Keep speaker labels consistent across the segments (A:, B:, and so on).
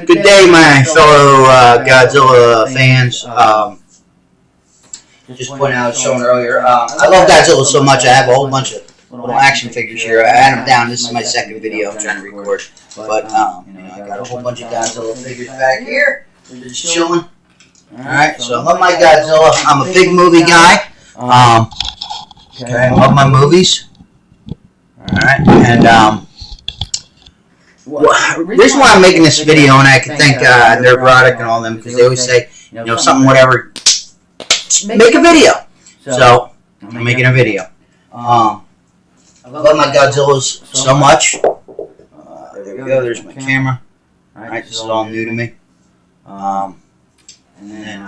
A: Good day, my fellow Godzilla fans. Just pointing out, showing earlier. I love Godzilla so much. I have a whole bunch of little action figures here. I had them down. This is my second video I'm trying to record, but I got a whole bunch of Godzilla figures back here. Just chilling. All right. So I love my Godzilla. I'm a big movie guy. Okay, I love my movies. All right, and the reason why I'm making this video, and I can thank Neurotic and all them, because they always say, something, whatever, make a video. So, I'm making a video. I love my Godzillas so much. There we go, there's my camera. Alright, this is all new to me. And then,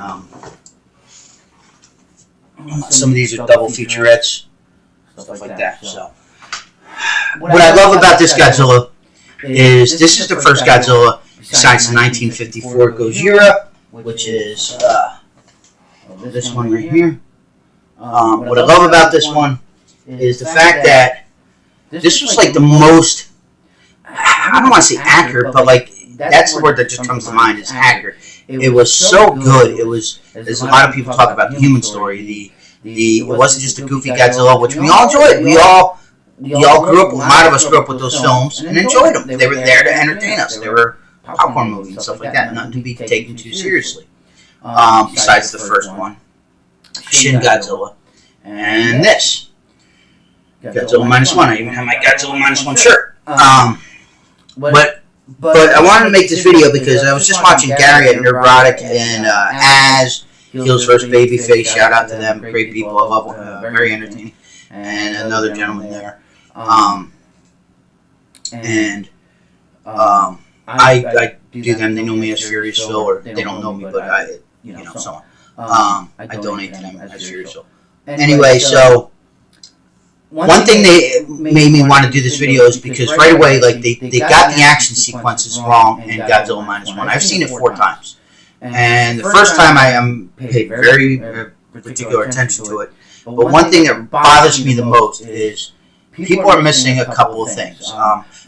A: some of these are double featurettes, stuff like that. So, what I love about this Godzilla is this is the first Godzilla besides the 1954 Gojira, which is this one right here. What I love about this one is the fact that this was like the most, I don't want to say accurate, but like that's the word that just comes to mind, is accurate. It was so good. It was, as a lot of people talk about the human story, it wasn't just a goofy Godzilla, which we all enjoyed. We all grew up, a lot of us grew up with those films and enjoyed them. They were there to entertain us. They were popcorn movies and stuff like that, nothing to be taken too seriously. Besides the first one, Shin Godzilla, and this, Godzilla -1. I even have my Godzilla -1 shirt. But I wanted to make this video because I was just watching Gary at Neurotic and Az, Heels vs. Babyface, shout out to them, great people, I love them, very entertaining, and another gentleman there. I do them. They know me as Furious Phil, or they don't know me, but I donate to them as Furious Phil. Anyway, so one thing they made me want to do this video is because right away, like they got the action sequences wrong in Godzilla -1. I've seen it 4 times, and the first time I paid very particular attention to it. But one thing that bothers me the most is people are missing a couple of things.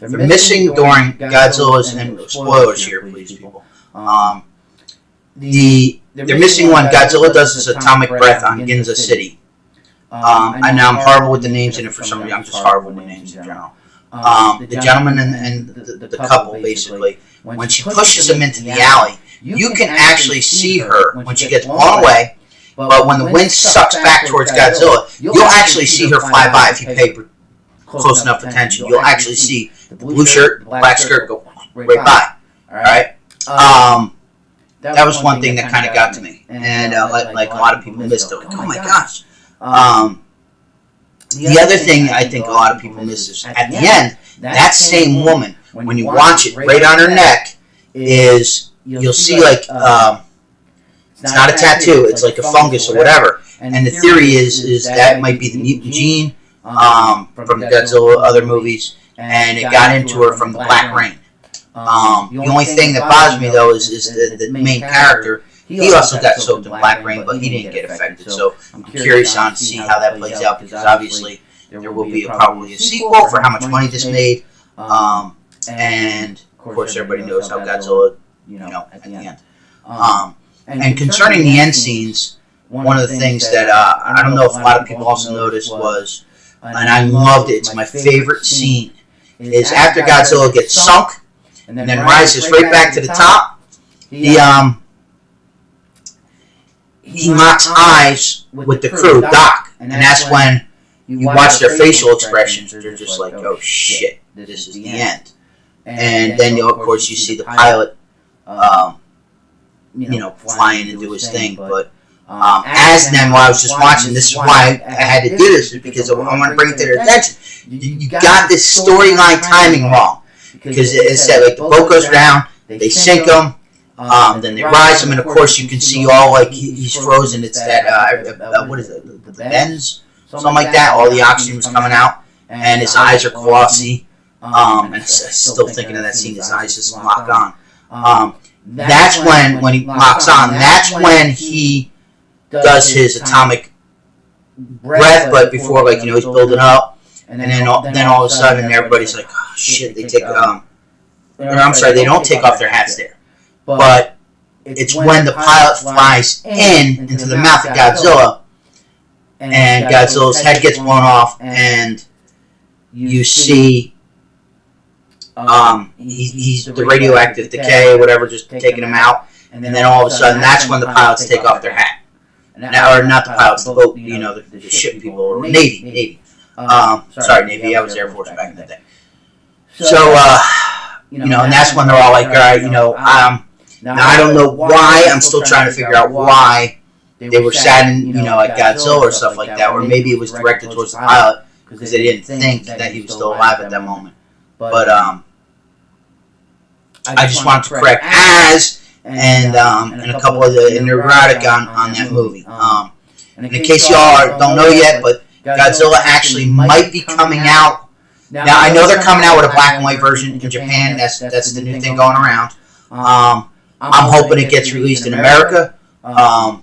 A: They're missing during Godzilla's, and spoilers here, please, people. They're missing when Godzilla does his atomic breath on Ginza City. I know I'm horrible with the names in it for some reason. I'm just horrible with names in general. The gentleman and the couple, basically, when she pushes him into the alley, you can actually see her when she gets blown away. But when the wind sucks back towards Godzilla, you'll actually see her fly by if you pay close enough attention. You'll actually see the blue shirt, the black skirt go right by. Alright? That was one thing that kind of got to me. And like a lot of people missed it. Like, oh my gosh. The other thing I think a lot of people miss is at the end, that same woman, when you watch it right on her neck, is you'll see like it's not a tattoo, it's like a fungus or whatever. And the theory is that might be the mutant gene from the Godzilla other movies, and it got into her from the Black Rain. The only thing that bothers me though is the main character. He also got soaked in Black Rain, but he didn't get affected. So I'm curious on to see how that plays out, because obviously there will be probably a sequel for how much money this made. And of course everybody knows how Godzilla, at the end. And concerning the end scenes, one of the things that I don't know if a lot of people also noticed was, and I loved it, it's my favorite scene, is after Godzilla gets sunk and then rises right back to the top, he locks eyes with the crew, Doc, and that's when you watch their facial expressions. They're just like, oh shit, this is the end. And then, of course, you see the pilot, flying and do his thing. But as them, while I was just watching, this is why I had to do this, because I want to bring it to their attention. You got this storyline timing wrong, because it said like the boat goes down, they sink him, then they rise him, and of course you can see all like he's frozen. It's that what is it? The bends, something like that. All the oxygen was coming out, and his eyes are glossy. And I'm still thinking of that scene. His eyes just lock on. That's when he locks on. That's when he does his atomic breath. But before, like he's building up, and then all of a sudden everybody's like, oh shit! They take I'm sorry, they don't take off their hats there. but it's when the pilot flies into the mouth of Godzilla, and Godzilla's head gets blown off, and you see he's the radioactive decay or whatever just taking him out, and then all of a sudden that's when the pilots take off their hat. Or not the pilots, the boat, the ship people, or Navy. Sorry, Navy, I was Air Force back in the day. So, and that's when they're all like, all right, now I don't know why, I'm still trying to figure out why they were saddened, at Godzilla or stuff like that, or maybe it was directed towards the pilot, because they didn't think that he was still alive at that moment. But, I just wanted to correct and a couple of the neurotic on that movie. And in case y'all don't know yet, but Godzilla actually might be coming out. Now I know they're coming out with a black and white version in Japan. That's the new thing going around. I'm hoping it gets released in America. And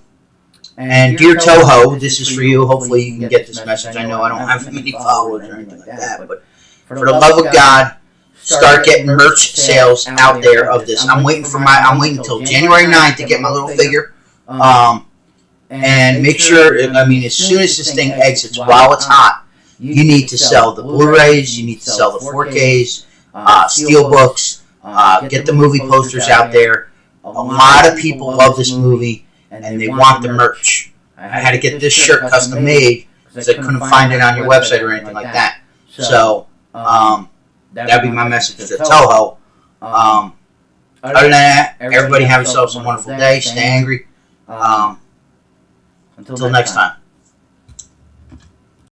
A: dear Toho, this is for you. Hopefully you can get this message. I know I don't have many followers or anything like that, but for the love of God, start getting merch sales out there of this. I'm waiting until January 9th to get my little figure. And make sure, as soon as this thing exits, while it's hot, you need to sell the Blu-rays, you need to sell the 4Ks, Steelbooks, get the movie posters out there. A lot of people love this movie, and they want the merch. I had to get this shirt custom made, because I couldn't find it on your website or anything like that. So, that'd be my message to Toho. Other than that, everybody have yourselves a wonderful day. Stay angry. Until next time.